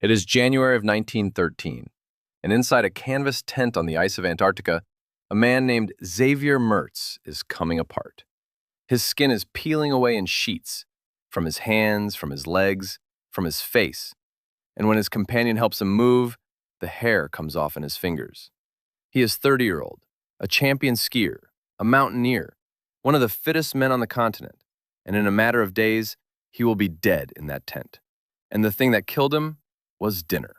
It is January of 1913, and inside a canvas tent on the ice of Antarctica, a man named Xavier Mertz is coming apart. His skin is peeling away in sheets, from his hands, from his legs, from his face, and when his companion helps him move, the hair comes off in his fingers. He is 30-year-old, a champion skier, a mountaineer, one of the fittest men on the continent, and in a matter of days, he will be dead in that tent. And the thing that killed him was dinner.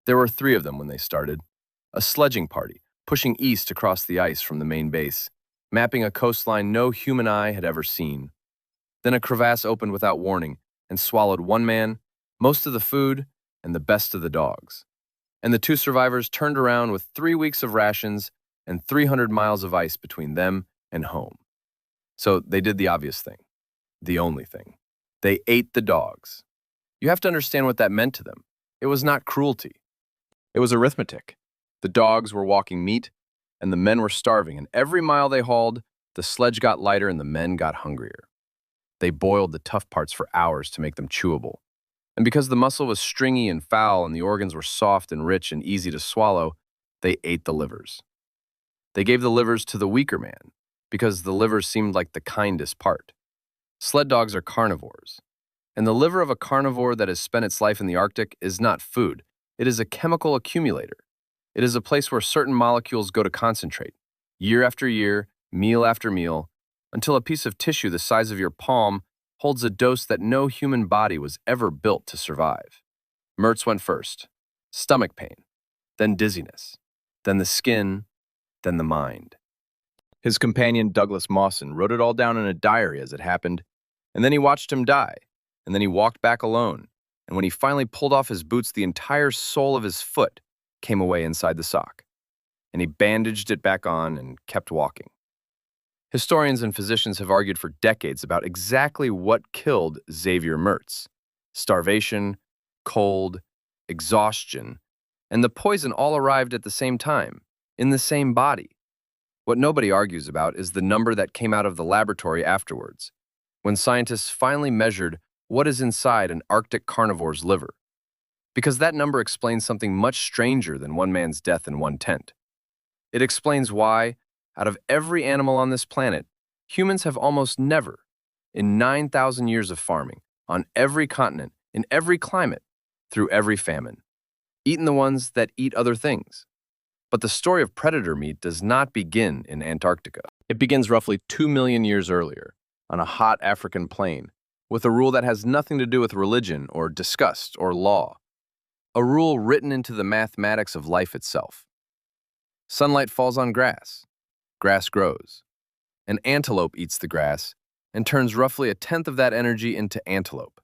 There were 3 of them when they started. A sledging party, pushing east across the ice from the main base, mapping a coastline no human eye had ever seen. Then a crevasse opened without warning and swallowed one man, most of the food, and the best of the dogs. And the 2 survivors turned around with 3 weeks of rations and 300 miles of ice between them and home. So they did the obvious thing, the only thing. They ate the dogs. You have to understand what that meant to them. It was not cruelty. It was arithmetic. The dogs were walking meat, and the men were starving, and every mile they hauled, the sledge got lighter and the men got hungrier. They boiled the tough parts for hours to make them chewable. And because the muscle was stringy and foul and the organs were soft and rich and easy to swallow, they ate the livers. They gave the livers to the weaker man, because the livers seemed like the kindest part. Sled dogs are carnivores. And the liver of a carnivore that has spent its life in the Arctic is not food. It is a chemical accumulator. It is a place where certain molecules go to concentrate, year after year, meal after meal, until a piece of tissue the size of your palm holds a dose that no human body was ever built to survive. Mertz went first. Stomach pain, then dizziness, then the skin, then the mind. His companion Douglas Mawson wrote it all down in a diary as it happened, and then he watched him die. And then he walked back alone, and when he finally pulled off his boots, the entire sole of his foot came away inside the sock, and he bandaged it back on and kept walking. Historians and physicians have argued for decades about exactly what killed Xavier Mertz. Starvation, cold, exhaustion, and the poison all arrived at the same time, in the same body. What nobody argues about is the number that came out of the laboratory afterwards, when scientists finally measured what is inside an Arctic carnivore's liver, because that number explains something much stranger than one man's death in one tent. It explains why, out of every animal on this planet, humans have almost never, in 9,000 years of farming, on every continent, in every climate, through every famine, eaten the ones that eat other things. But the story of predator meat does not begin in Antarctica. It begins roughly 2 million years earlier, on a hot African plain, with a rule that has nothing to do with religion or disgust or law. A rule written into the mathematics of life itself. Sunlight falls on grass. Grass grows. An antelope eats the grass and turns roughly a tenth of that energy into antelope.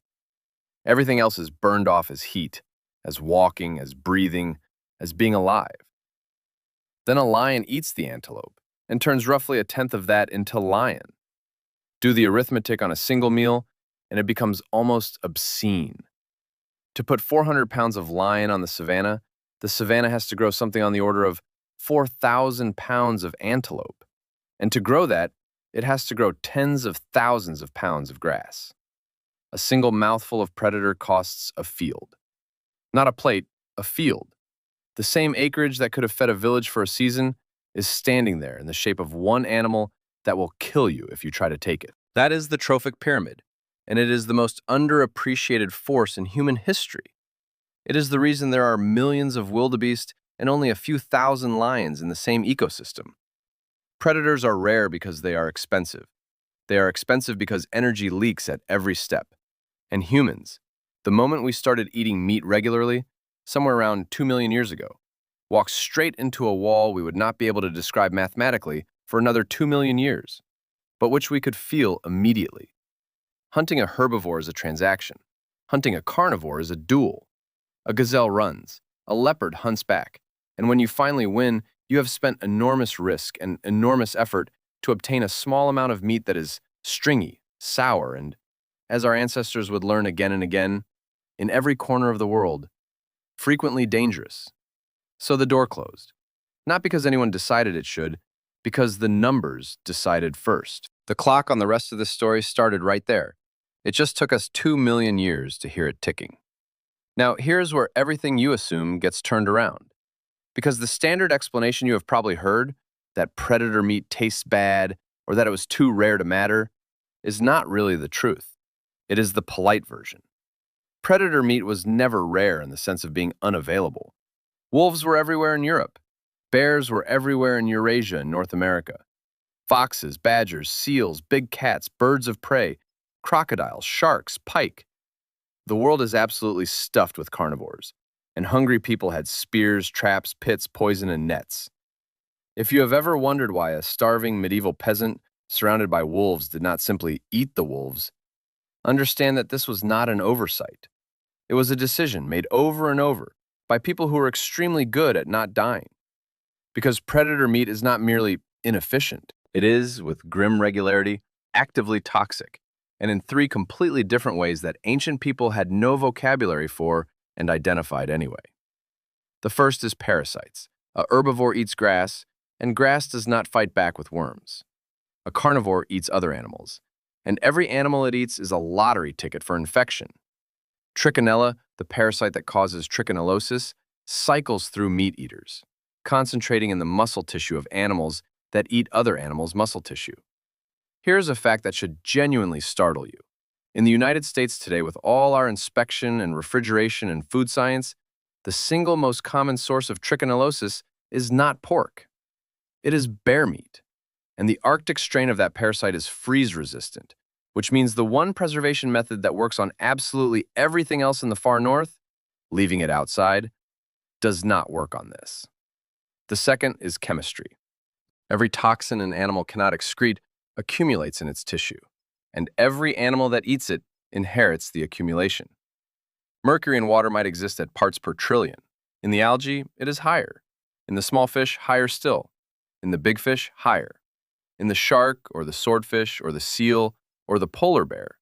Everything else is burned off as heat, as walking, as breathing, as being alive. Then a lion eats the antelope and turns roughly a tenth of that into lion. Do the arithmetic on a single meal, and it becomes almost obscene. To put 400 pounds of lion on the savannah has to grow something on the order of 4,000 pounds of antelope. And to grow that, it has to grow tens of thousands of pounds of grass. A single mouthful of predator costs a field. Not a plate, a field. The same acreage that could have fed a village for a season is standing there in the shape of one animal that will kill you if you try to take it. That is the trophic pyramid, and it is the most underappreciated force in human history. It is the reason there are millions of wildebeest and only a few thousand lions in the same ecosystem. Predators are rare because they are expensive. They are expensive because energy leaks at every step. And humans, the moment we started eating meat regularly, somewhere around 2 million years ago, walked straight into a wall we would not be able to describe mathematically for another 2 million years, but which we could feel immediately. Hunting a herbivore is a transaction. Hunting a carnivore is a duel. A gazelle runs. A leopard hunts back. And when you finally win, you have spent enormous risk and enormous effort to obtain a small amount of meat that is stringy, sour, and, as our ancestors would learn again and again, in every corner of the world, frequently dangerous. So the door closed. Not because anyone decided it should, because the numbers decided first. The clock on the rest of this story started right there. It just took us 2 million years to hear it ticking. Now, here's where everything you assume gets turned around. Because the standard explanation you have probably heard, that predator meat tastes bad or that it was too rare to matter, is not really the truth. It is the polite version. Predator meat was never rare in the sense of being unavailable. Wolves were everywhere in Europe. Bears were everywhere in Eurasia and North America. Foxes, badgers, seals, big cats, birds of prey, crocodiles, sharks, pike. The world is absolutely stuffed with carnivores, and hungry people had spears, traps, pits, poison, and nets. If you have ever wondered why a starving medieval peasant surrounded by wolves did not simply eat the wolves, understand that this was not an oversight. It was a decision made over and over by people who were extremely good at not dying. Because predator meat is not merely inefficient, it is, with grim regularity, actively toxic, and in three completely different ways that ancient people had no vocabulary for and identified anyway. The first is parasites. A herbivore eats grass, and grass does not fight back with worms. A carnivore eats other animals, and every animal it eats is a lottery ticket for infection. Trichinella, the parasite that causes trichinellosis, cycles through meat eaters, concentrating in the muscle tissue of animals that eat other animals' muscle tissue. Here's a fact that should genuinely startle you. In the United States today, with all our inspection and refrigeration and food science, the single most common source of trichinellosis is not pork. It is bear meat. And the Arctic strain of that parasite is freeze-resistant, which means the one preservation method that works on absolutely everything else in the far north, leaving it outside, does not work on this. The second is chemistry. Every toxin an animal cannot excrete accumulates in its tissue, and every animal that eats it inherits the accumulation. Mercury in water might exist at parts per trillion. In the algae, it is higher. In the small fish, higher still. In the big fish, higher. In the shark, or the swordfish, or the seal, or the polar bear,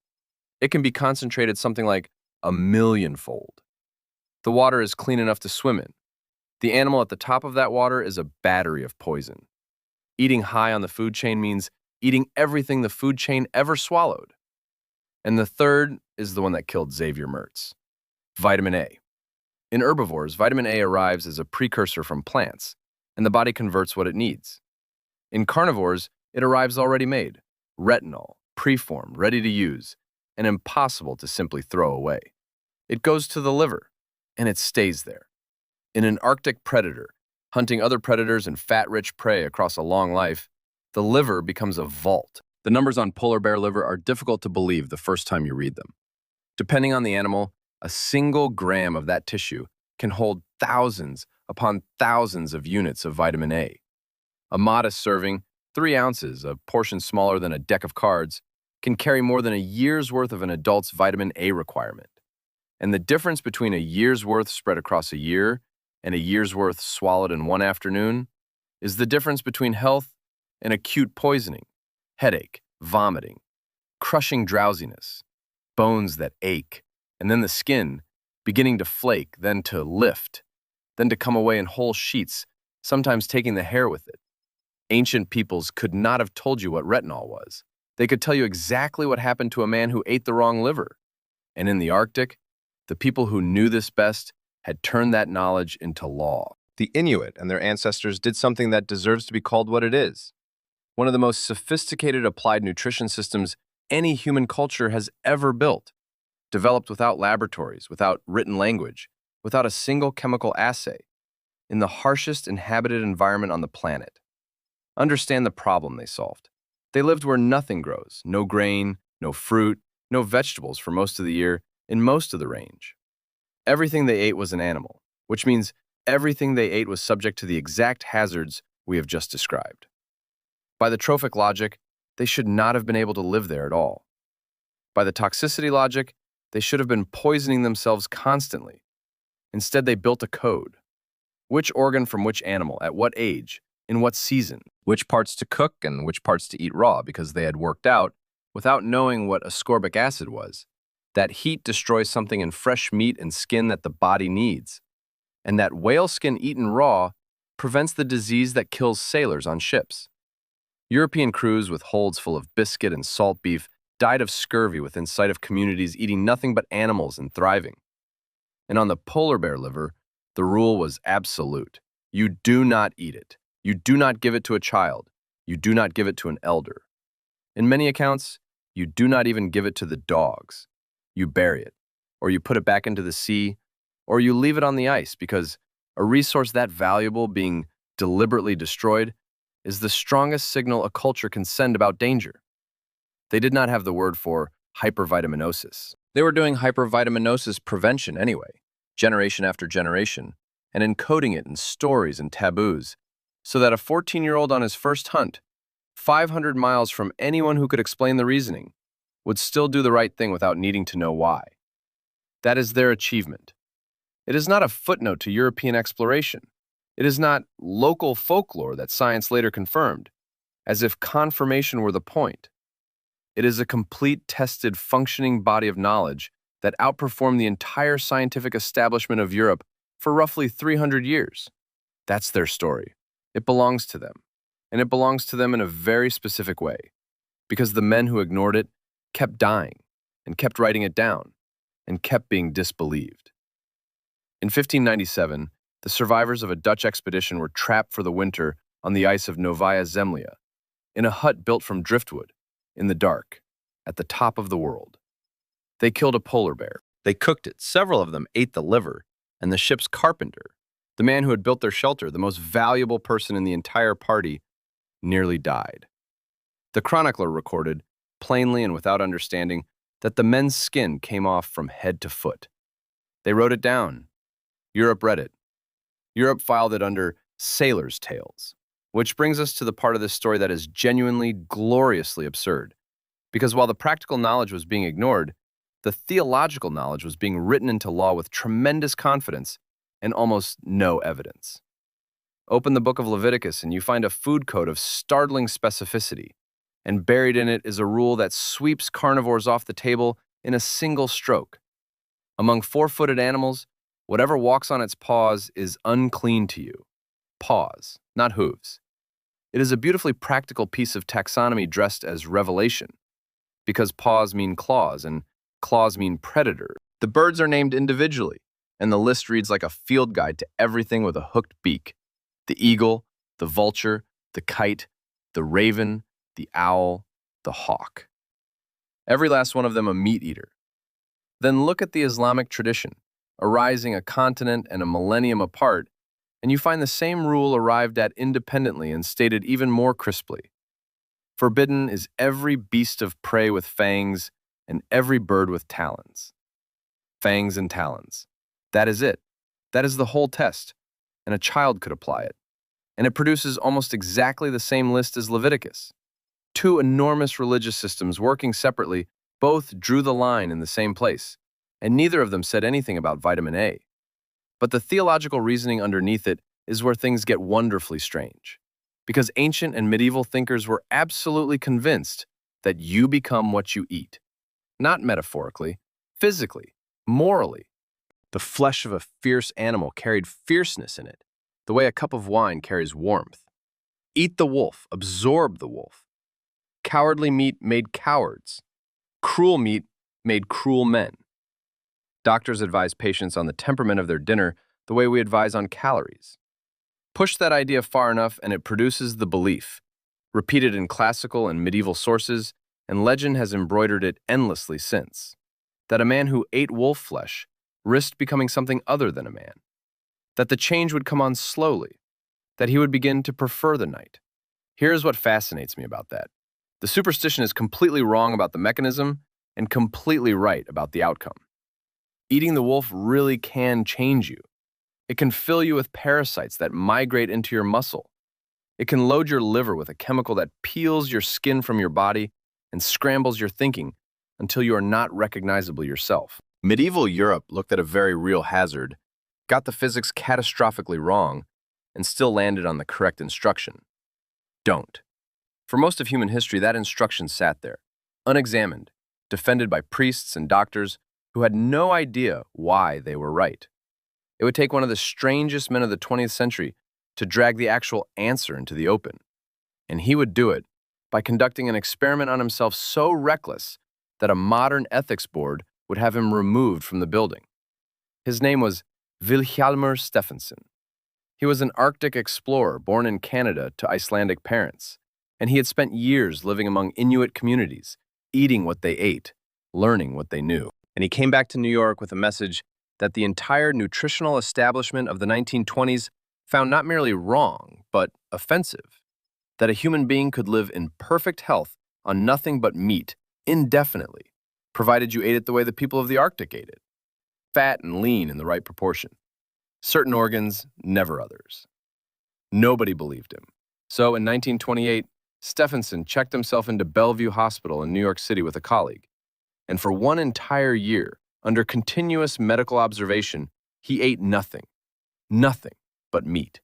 it can be concentrated something like 1,000,000-fold. The water is clean enough to swim in. The animal at the top of that water is a battery of poison. Eating high on the food chain means eating everything the food chain ever swallowed. And the third is the one that killed Xavier Mertz: vitamin A. In herbivores, vitamin A arrives as a precursor from plants, and the body converts what it needs. In carnivores, it arrives already made, retinol, preformed, ready to use, and impossible to simply throw away. It goes to the liver, and it stays there. In an Arctic predator, hunting other predators and fat-rich prey across a long life, the liver becomes a vault. The numbers on polar bear liver are difficult to believe the first time you read them. Depending on the animal, a single gram of that tissue can hold thousands upon thousands of units of vitamin A. A modest serving, 3 ounces, a portion smaller than a deck of cards, can carry more than a year's worth of an adult's vitamin A requirement. And the difference between a year's worth spread across a year and a year's worth swallowed in one afternoon is the difference between health and acute poisoning, headache, vomiting, crushing drowsiness, bones that ache, and then the skin beginning to flake, then to lift, then to come away in whole sheets, sometimes taking the hair with it. Ancient peoples could not have told you what retinol was. They could tell you exactly what happened to a man who ate the wrong liver. And in the Arctic, the people who knew this best had turned that knowledge into law. The Inuit and their ancestors did something that deserves to be called what it is: one of the most sophisticated applied nutrition systems any human culture has ever built, developed without laboratories, without written language, without a single chemical assay, in the harshest inhabited environment on the planet. Understand the problem they solved. They lived where nothing grows: no grain, no fruit, no vegetables for most of the year, in most of the range. Everything they ate was an animal, which means everything they ate was subject to the exact hazards we have just described. By the trophic logic, they should not have been able to live there at all. By the toxicity logic, they should have been poisoning themselves constantly. Instead, they built a code. Which organ from which animal, at what age, in what season, which parts to cook and which parts to eat raw, because they had worked out, without knowing what ascorbic acid was, that heat destroys something in fresh meat and skin that the body needs, and that whale skin eaten raw prevents the disease that kills sailors on ships. European crews with holds full of biscuit and salt beef died of scurvy within sight of communities eating nothing but animals and thriving. And on the polar bear liver, the rule was absolute. You do not eat it. You do not give it to a child. You do not give it to an elder. In many accounts, you do not even give it to the dogs. You bury it, or you put it back into the sea, or you leave it on the ice because a resource that valuable being deliberately destroyed is the strongest signal a culture can send about danger. They did not have the word for hypervitaminosis. They were doing hypervitaminosis prevention anyway, generation after generation, and encoding it in stories and taboos, so that a 14-year-old on his first hunt, 500 miles from anyone who could explain the reasoning, would still do the right thing without needing to know why. That is their achievement. It is not a footnote to European exploration. It is not local folklore that science later confirmed, as if confirmation were the point. It is a complete, tested, functioning body of knowledge that outperformed the entire scientific establishment of Europe for roughly 300 years. That's their story. It belongs to them, and it belongs to them in a very specific way, because the men who ignored it kept dying, and kept writing it down, and kept being disbelieved. In 1597, the survivors of a Dutch expedition were trapped for the winter on the ice of Novaya Zemlya, in a hut built from driftwood, in the dark, at the top of the world. They killed a polar bear. They cooked it. Several of them ate the liver, and the ship's carpenter, the man who had built their shelter, the most valuable person in the entire party, nearly died. The chronicler recorded, plainly and without understanding, that the men's skin came off from head to foot. They wrote it down. Europe read it. Europe filed it under sailors' tales, which brings us to the part of this story that is genuinely, gloriously absurd. Because while the practical knowledge was being ignored, the theological knowledge was being written into law with tremendous confidence and almost no evidence. Open the book of Leviticus and you find a food code of startling specificity, and buried in it is a rule that sweeps carnivores off the table in a single stroke. Among four-footed animals, whatever walks on its paws is unclean to you. Paws, not hooves. It is a beautifully practical piece of taxonomy dressed as revelation, because paws mean claws and claws mean predator. The birds are named individually, and the list reads like a field guide to everything with a hooked beak. The eagle, the vulture, the kite, the raven, the owl, the hawk. Every last one of them a meat eater. Then look at the Islamic tradition, arising a continent and a millennium apart, and you find the same rule arrived at independently and stated even more crisply. Forbidden is every beast of prey with fangs and every bird with talons. Fangs and talons. That is it. That is the whole test, and a child could apply it. And it produces almost exactly the same list as Leviticus. Two enormous religious systems working separately both drew the line in the same place, and neither of them said anything about vitamin A. But the theological reasoning underneath it is where things get wonderfully strange, because ancient and medieval thinkers were absolutely convinced that you become what you eat. Not metaphorically, physically, morally. The flesh of a fierce animal carried fierceness in it, the way a cup of wine carries warmth. Eat the wolf, absorb the wolf. Cowardly meat made cowards. Cruel meat made cruel men. Doctors advise patients on the temperament of their dinner the way we advise on calories. Push that idea far enough and it produces the belief, repeated in classical and medieval sources, and legend has embroidered it endlessly since, that a man who ate wolf flesh risked becoming something other than a man, that the change would come on slowly, that he would begin to prefer the night. Here's what fascinates me about that. The superstition is completely wrong about the mechanism and completely right about the outcome. Eating the wolf really can change you. It can fill you with parasites that migrate into your muscle. It can load your liver with a chemical that peels your skin from your body and scrambles your thinking until you are not recognizable yourself. Medieval Europe looked at a very real hazard, got the physics catastrophically wrong, and still landed on the correct instruction. Don't. For most of human history, that instruction sat there, unexamined, defended by priests and doctors who had no idea why they were right. It would take one of the strangest men of the 20th century to drag the actual answer into the open. And he would do it by conducting an experiment on himself so reckless that a modern ethics board would have him removed from the building. His name was Vilhjalmur Stefansson. He was an Arctic explorer born in Canada to Icelandic parents, and he had spent years living among Inuit communities, eating what they ate, learning what they knew. And he came back to New York with a message that the entire nutritional establishment of the 1920s found not merely wrong, but offensive. That a human being could live in perfect health on nothing but meat indefinitely, provided you ate it the way the people of the Arctic ate it, fat and lean in the right proportion. Certain organs, never others. Nobody believed him. So in 1928, Stefansson checked himself into Bellevue Hospital in New York City with a colleague. And for one entire year, under continuous medical observation, he ate nothing but meat.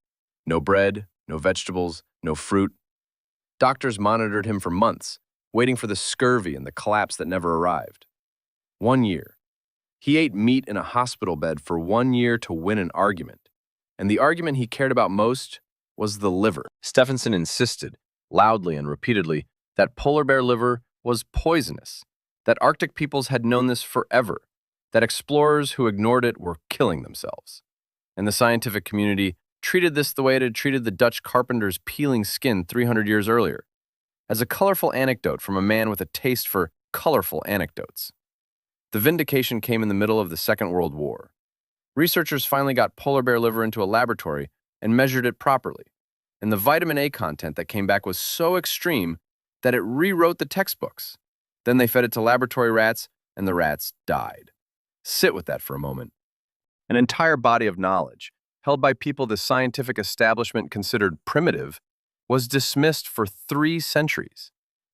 No bread, no vegetables, no fruit. Doctors monitored him for months, waiting for the scurvy and the collapse that never arrived. 1 year. He ate meat in a hospital bed for 1 year to win an argument. And the argument he cared about most was the liver. Stefansson insisted, loudly and repeatedly, that polar bear liver was poisonous, that Arctic peoples had known this forever, that explorers who ignored it were killing themselves. And the scientific community treated this the way it had treated the Dutch carpenter's peeling skin 300 years earlier, as a colorful anecdote from a man with a taste for colorful anecdotes. The vindication came in the middle of the Second World War. Researchers finally got polar bear liver into a laboratory and measured it properly, and the vitamin A content that came back was so extreme that it rewrote the textbooks. Then they fed it to laboratory rats, and the rats died. Sit with that for a moment. An entire body of knowledge, held by people the scientific establishment considered primitive, was dismissed for 3 centuries,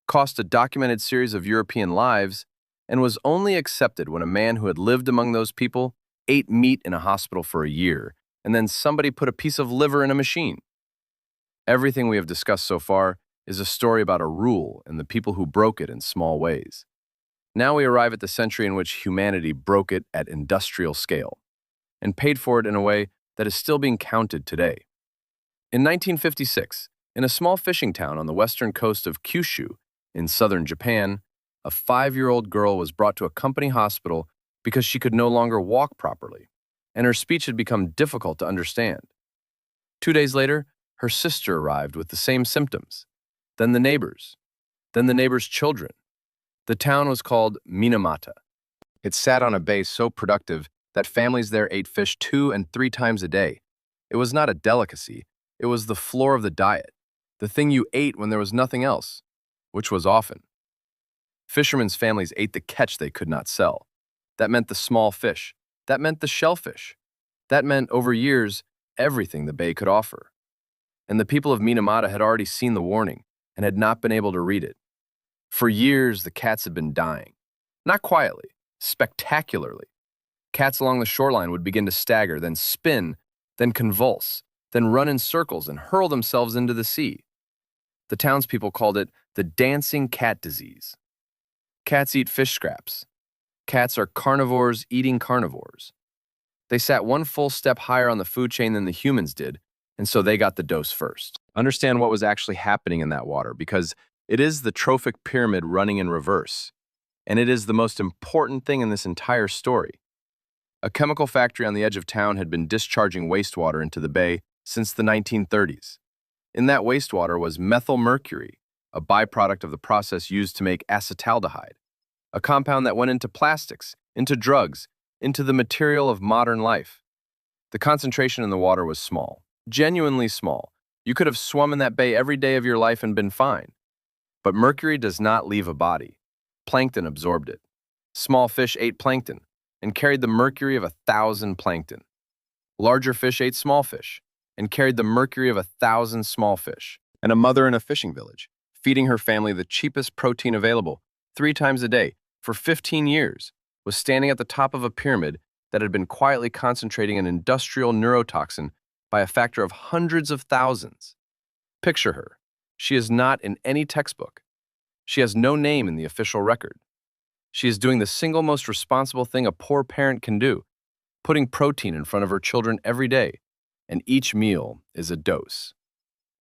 cost a documented series of European lives, and was only accepted when a man who had lived among those people ate meat in a hospital for a year, and then somebody put a piece of liver in a machine. Everything we have discussed so far is a story about a rule and the people who broke it in small ways. Now we arrive at the century in which humanity broke it at industrial scale, and paid for it in a way that is still being counted today. In 1956, in a small fishing town on the western coast of Kyushu, in southern Japan, a 5-year-old girl was brought to a company hospital because she could no longer walk properly, and her speech had become difficult to understand. 2 days later, her sister arrived with the same symptoms, then the neighbors' children. The town was called Minamata. It sat on a bay so productive that families there ate fish 2 and 3 times a day. It was not a delicacy, it was the floor of the diet, the thing you ate when there was nothing else, which was often. Fishermen's families ate the catch they could not sell. That meant the small fish. That meant the shellfish. That meant, over years, everything the bay could offer. And the people of Minamata had already seen the warning and had not been able to read it. For years, the cats had been dying. Not quietly, spectacularly. Cats along the shoreline would begin to stagger, then spin, then convulse, then run in circles and hurl themselves into the sea. The townspeople called it the dancing cat disease. Cats eat fish scraps. Cats are carnivores eating carnivores. They sat one full step higher on the food chain than the humans did, and so they got the dose first. Understand what was actually happening in that water, because it is the trophic pyramid running in reverse, and it is the most important thing in this entire story. A chemical factory on the edge of town had been discharging wastewater into the bay since the 1930s. In that wastewater was methyl mercury, a byproduct of the process used to make acetaldehyde, a compound that went into plastics, into drugs, into the material of modern life. The concentration in the water was small, genuinely small. You could have swum in that bay every day of your life and been fine. But mercury does not leave a body. Plankton absorbed it. Small fish ate plankton and carried the mercury of 1,000 plankton. Larger fish ate small fish and carried the mercury of 1,000 small fish. And a mother in a fishing village, feeding her family the cheapest protein available 3 times a day for 15 years, was standing at the top of a pyramid that had been quietly concentrating an industrial neurotoxin by a factor of hundreds of thousands. Picture her. She is not in any textbook. She has no name in the official record. She is doing the single most responsible thing a poor parent can do, putting protein in front of her children every day, and each meal is a dose.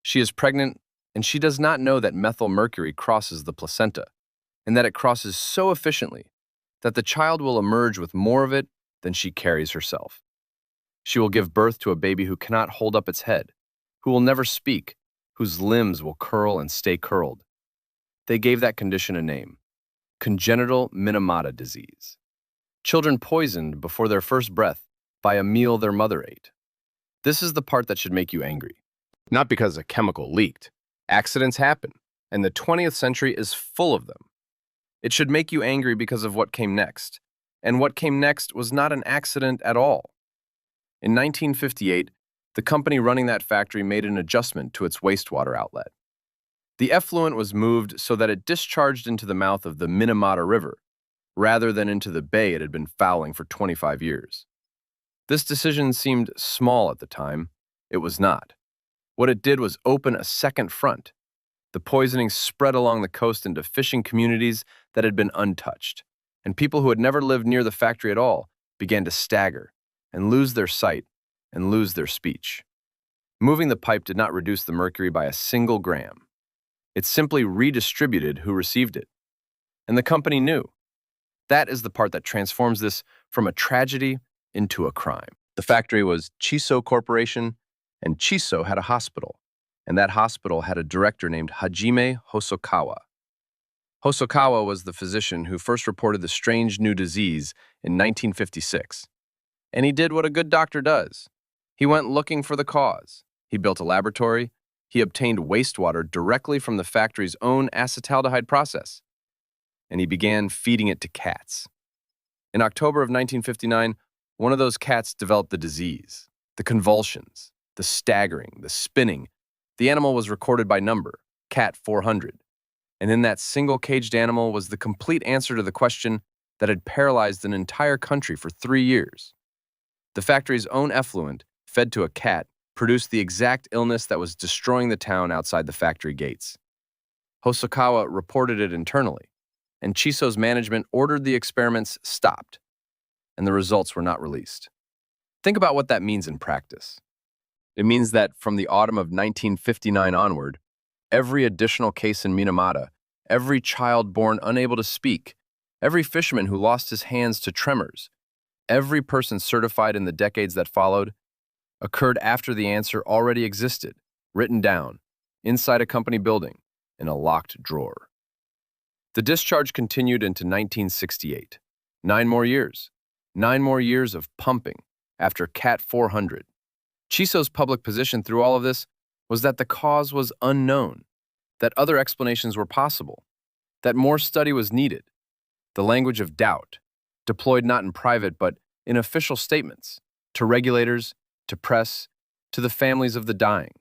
She is pregnant, and she does not know that methyl mercury crosses the placenta, and that it crosses so efficiently that the child will emerge with more of it than she carries herself. She will give birth to a baby who cannot hold up its head, who will never speak, whose limbs will curl and stay curled. They gave that condition a name: congenital Minamata disease. Children poisoned before their first breath by a meal their mother ate. This is the part that should make you angry. Not because a chemical leaked. Accidents happen, and the 20th century is full of them. It should make you angry because of what came next, and what came next was not an accident at all. In 1958, the company running that factory made an adjustment to its wastewater outlet. The effluent was moved so that it discharged into the mouth of the Minamata River, rather than into the bay it had been fouling for 25 years. This decision seemed small at the time. It was not. What it did was open a second front. The poisoning spread along the coast into fishing communities that had been untouched, and people who had never lived near the factory at all began to stagger and lose their sight and lose their speech. Moving the pipe did not reduce the mercury by a single gram. It simply redistributed who received it. And the company knew. That is the part that transforms this from a tragedy into a crime. The factory was Chiso Corporation, and Chiso had a hospital, and that hospital had a director named Hajime Hosokawa. Hosokawa was the physician who first reported the strange new disease in 1956. And he did what a good doctor does. He went looking for the cause. He built a laboratory. He obtained wastewater directly from the factory's own acetaldehyde process. And he began feeding it to cats. In October of 1959, one of those cats developed the disease, the convulsions, the staggering, the spinning. The animal was recorded by number, cat 400. And in that single caged animal was the complete answer to the question that had paralyzed an entire country for 3 years. The factory's own effluent, fed to a cat, produced the exact illness that was destroying the town outside the factory gates. Hosokawa reported it internally, and Chiso's management ordered the experiments stopped, and the results were not released. Think about what that means in practice. It means that from the autumn of 1959 onward, every additional case in Minamata, every child born unable to speak, every fisherman who lost his hands to tremors, every person certified in the decades that followed, occurred after the answer already existed, written down, inside a company building, in a locked drawer. The discharge continued into 1968. 9 more years. 9 more years of pumping after Cat 400. Chiso's public position through all of this was that the cause was unknown, that other explanations were possible, that more study was needed. The language of doubt, deployed not in private but in official statements, to regulators, to press, to the families of the dying.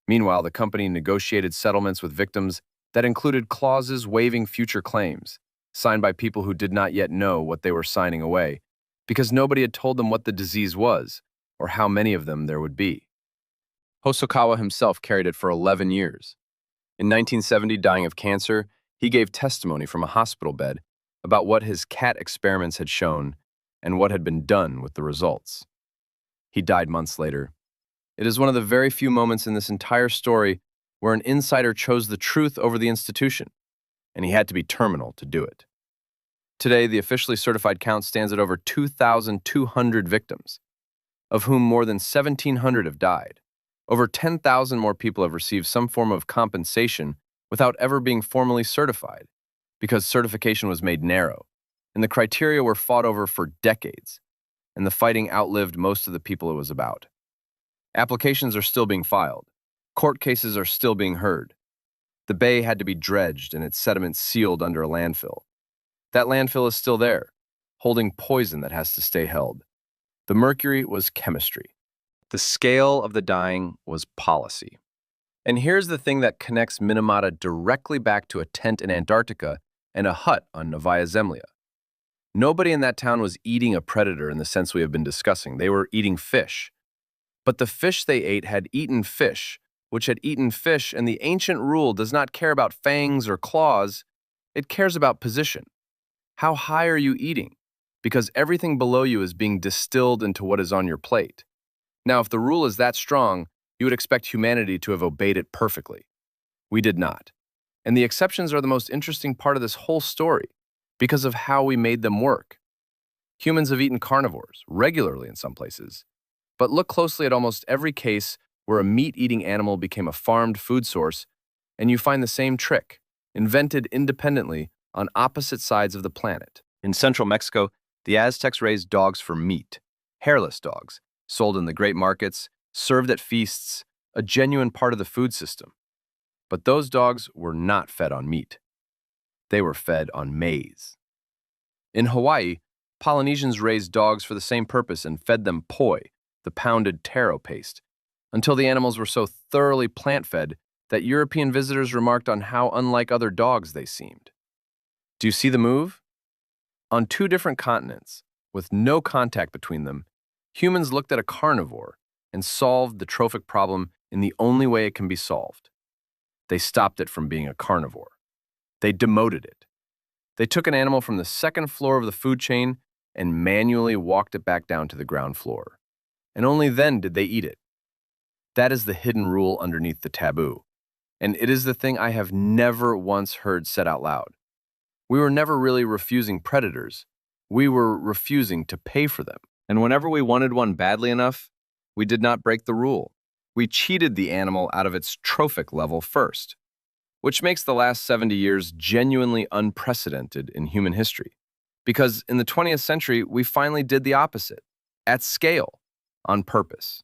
Meanwhile, the company negotiated settlements with victims that included clauses waiving future claims, signed by people who did not yet know what they were signing away, because nobody had told them what the disease was, or how many of them there would be. Hosokawa himself carried it for 11 years. In 1970, dying of cancer, he gave testimony from a hospital bed about what his cat experiments had shown and what had been done with the results. He died months later. It is one of the very few moments in this entire story where an insider chose the truth over the institution, and he had to be terminal to do it. Today, the officially certified count stands at over 2,200 victims, of whom more than 1,700 have died. Over 10,000 more people have received some form of compensation without ever being formally certified, because certification was made narrow, and the criteria were fought over for decades, and the fighting outlived most of the people it was about. Applications are still being filed. Court cases are still being heard. The bay had to be dredged and its sediment sealed under a landfill. That landfill is still there, holding poison that has to stay held. The mercury was chemistry. The scale of the dying was policy. And here's the thing that connects Minamata directly back to a tent in Antarctica and a hut on Novaya Zemlya. Nobody in that town was eating a predator in the sense we have been discussing. They were eating fish. But the fish they ate had eaten fish, which had eaten fish, and the ancient rule does not care about fangs or claws. It cares about position. How high are you eating? Because everything below you is being distilled into what is on your plate. Now, if the rule is that strong, you would expect humanity to have obeyed it perfectly. We did not. And the exceptions are the most interesting part of this whole story, because of how we made them work. Humans have eaten carnivores regularly in some places, but look closely at almost every case where a meat-eating animal became a farmed food source, and you find the same trick, invented independently on opposite sides of the planet. In central Mexico, the Aztecs raised dogs for meat, hairless dogs, sold in the great markets, served at feasts, a genuine part of the food system. But those dogs were not fed on meat. They were fed on maize. In Hawaii, Polynesians raised dogs for the same purpose and fed them poi, the pounded taro paste, until the animals were so thoroughly plant-fed that European visitors remarked on how unlike other dogs they seemed. Do you see the move? On two different continents, with no contact between them, humans looked at a carnivore and solved the trophic problem in the only way it can be solved. They stopped it from being a carnivore. They demoted it. They took an animal from the second floor of the food chain and manually walked it back down to the ground floor. And only then did they eat it. That is the hidden rule underneath the taboo. And it is the thing I have never once heard said out loud. We were never really refusing predators. We were refusing to pay for them. And whenever we wanted one badly enough, we did not break the rule. We cheated the animal out of its trophic level first, which makes the last 70 years genuinely unprecedented in human history. Because in the 20th century, we finally did the opposite, at scale, on purpose.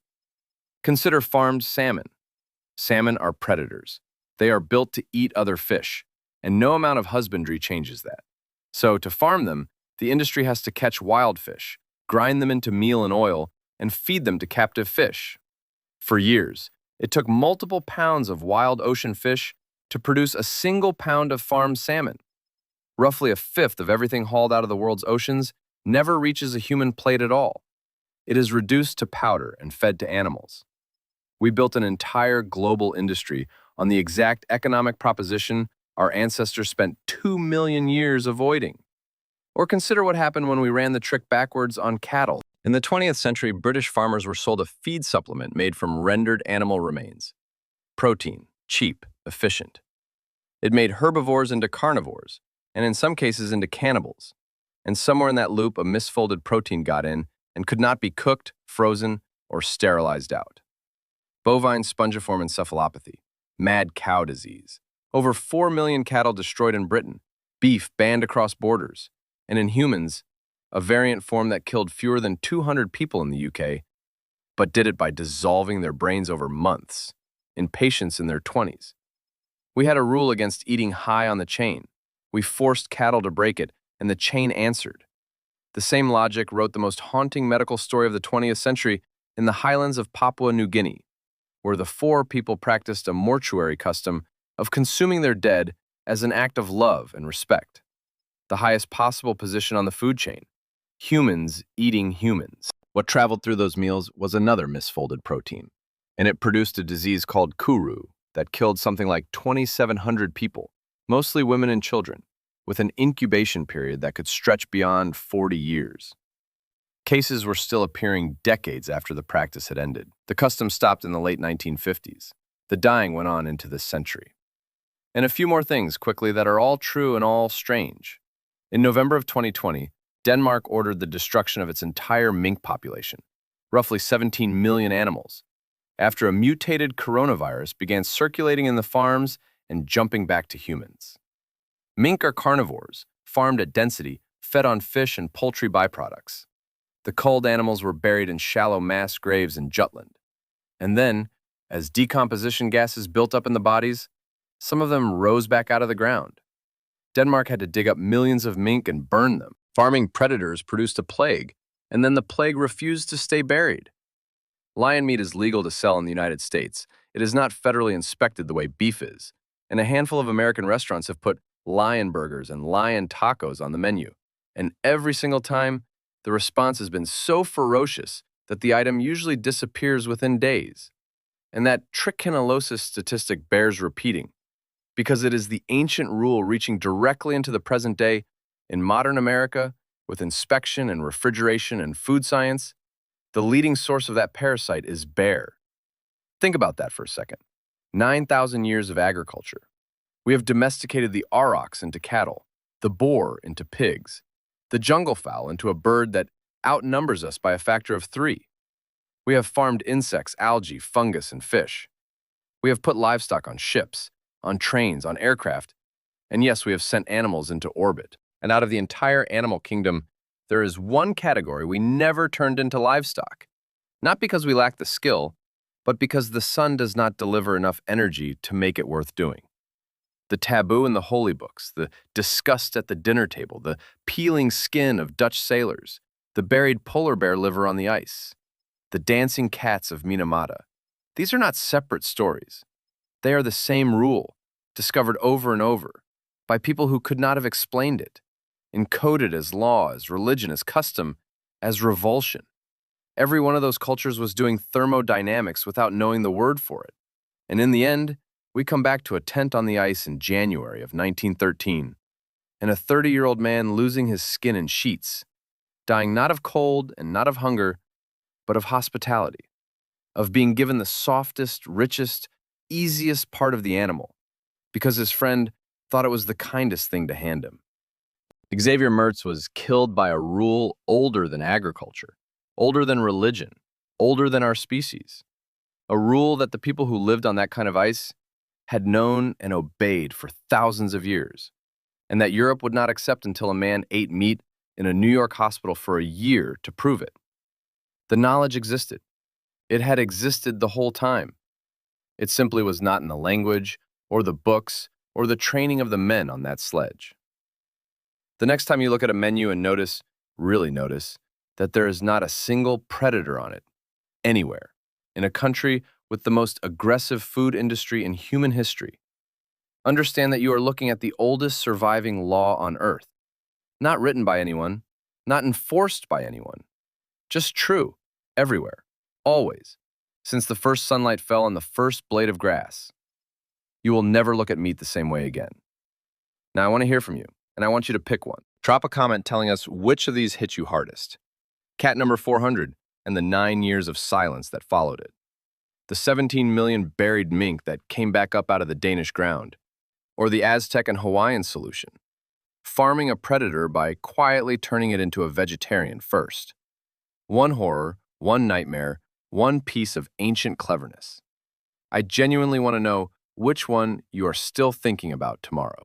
Consider farmed salmon. Salmon are predators. They are built to eat other fish, and no amount of husbandry changes that. So to farm them, the industry has to catch wild fish, grind them into meal and oil, and feed them to captive fish. For years, it took multiple pounds of wild ocean fish to produce a single pound of farmed salmon. Roughly a fifth of everything hauled out of the world's oceans never reaches a human plate at all. It is reduced to powder and fed to animals. We built an entire global industry on the exact economic proposition our ancestors spent 2 million years avoiding. Or consider what happened when we ran the trick backwards on cattle. In the 20th century, British farmers were sold a feed supplement made from rendered animal remains. Protein, cheap, efficient. It made herbivores into carnivores, and in some cases into cannibals. And somewhere in that loop, a misfolded protein got in and could not be cooked, frozen, or sterilized out. Bovine spongiform encephalopathy, mad cow disease. Over 4 million cattle destroyed in Britain, beef banned across borders, and in humans, a variant form that killed fewer than 200 people in the UK, but did it by dissolving their brains over months, in patients in their 20s. We had a rule against eating high on the chain. We forced cattle to break it, and the chain answered. The same logic wrote the most haunting medical story of the 20th century in the highlands of Papua New Guinea, where the Fore people practiced a mortuary custom of consuming their dead as an act of love and respect. The highest possible position on the food chain. Humans eating humans. What traveled through those meals was another misfolded protein, and it produced a disease called Kuru that killed something like 2,700 people, mostly women and children, with an incubation period that could stretch beyond 40 years. Cases were still appearing decades after the practice had ended. The custom stopped in the late 1950s. The dying went on into this century. And a few more things quickly that are all true and all strange. In November of 2020, Denmark ordered the destruction of its entire mink population, roughly 17 million animals, after a mutated coronavirus began circulating in the farms and jumping back to humans. Mink are carnivores, farmed at density, fed on fish and poultry byproducts. The culled animals were buried in shallow mass graves in Jutland. And then, as decomposition gases built up in the bodies, some of them rose back out of the ground. Denmark had to dig up millions of mink and burn them. Farming predators produced a plague, and then the plague refused to stay buried. Lion meat is legal to sell in the United States. It is not federally inspected the way beef is, and a handful of American restaurants have put lion burgers and lion tacos on the menu. And every single time, the response has been so ferocious that the item usually disappears within days. And that trichinellosis statistic bears repeating, because it is the ancient rule reaching directly into the present day in modern America with inspection and refrigeration and food science. The leading source of that parasite is bear. Think about that for a second. 9,000 years of agriculture. We have domesticated the aurochs into cattle, the boar into pigs, the jungle fowl into a bird that outnumbers us by a factor of 3. We have farmed insects, algae, fungus, and fish. We have put livestock on ships, on trains, on aircraft, and yes, we have sent animals into orbit. And out of the entire animal kingdom, there is one category we never turned into livestock. Not because we lack the skill, but because the sun does not deliver enough energy to make it worth doing. The taboo in the holy books, the disgust at the dinner table, the peeling skin of Dutch sailors, the buried polar bear liver on the ice, the dancing cats of Minamata. These are not separate stories. They are the same rule, discovered over and over, by people who could not have explained it, encoded as law, as religion, as custom, as revulsion. Every one of those cultures was doing thermodynamics without knowing the word for it. And in the end, we come back to a tent on the ice in January of 1913, and a 30-year-old man losing his skin in sheets, dying not of cold and not of hunger, but of hospitality, of being given the softest, richest, easiest part of the animal, because his friend thought it was the kindest thing to hand him. Xavier Mertz was killed by a rule older than agriculture, older than religion, older than our species. A rule that the people who lived on that kind of ice had known and obeyed for thousands of years, and that Europe would not accept until a man ate meat in a New York hospital for a year to prove it. The knowledge existed. It had existed the whole time. It simply was not in the language, or the books, or the training of the men on that sledge. The next time you look at a menu and really notice, that there is not a single predator on it, anywhere, in a country with the most aggressive food industry in human history, understand that you are looking at the oldest surviving law on Earth, not written by anyone, not enforced by anyone, just true, everywhere, always, since the first sunlight fell on the first blade of grass. You will never look at meat the same way again. Now I want to hear from you, and I want you to pick one. Drop a comment telling us which of these hit you hardest. Cat number 400 and the 9 years of silence that followed it. The 17 million buried mink that came back up out of the Danish ground, or the Aztec and Hawaiian solution, farming a predator by quietly turning it into a vegetarian first. One horror, one nightmare, one piece of ancient cleverness. I genuinely want to know which one you are still thinking about tomorrow.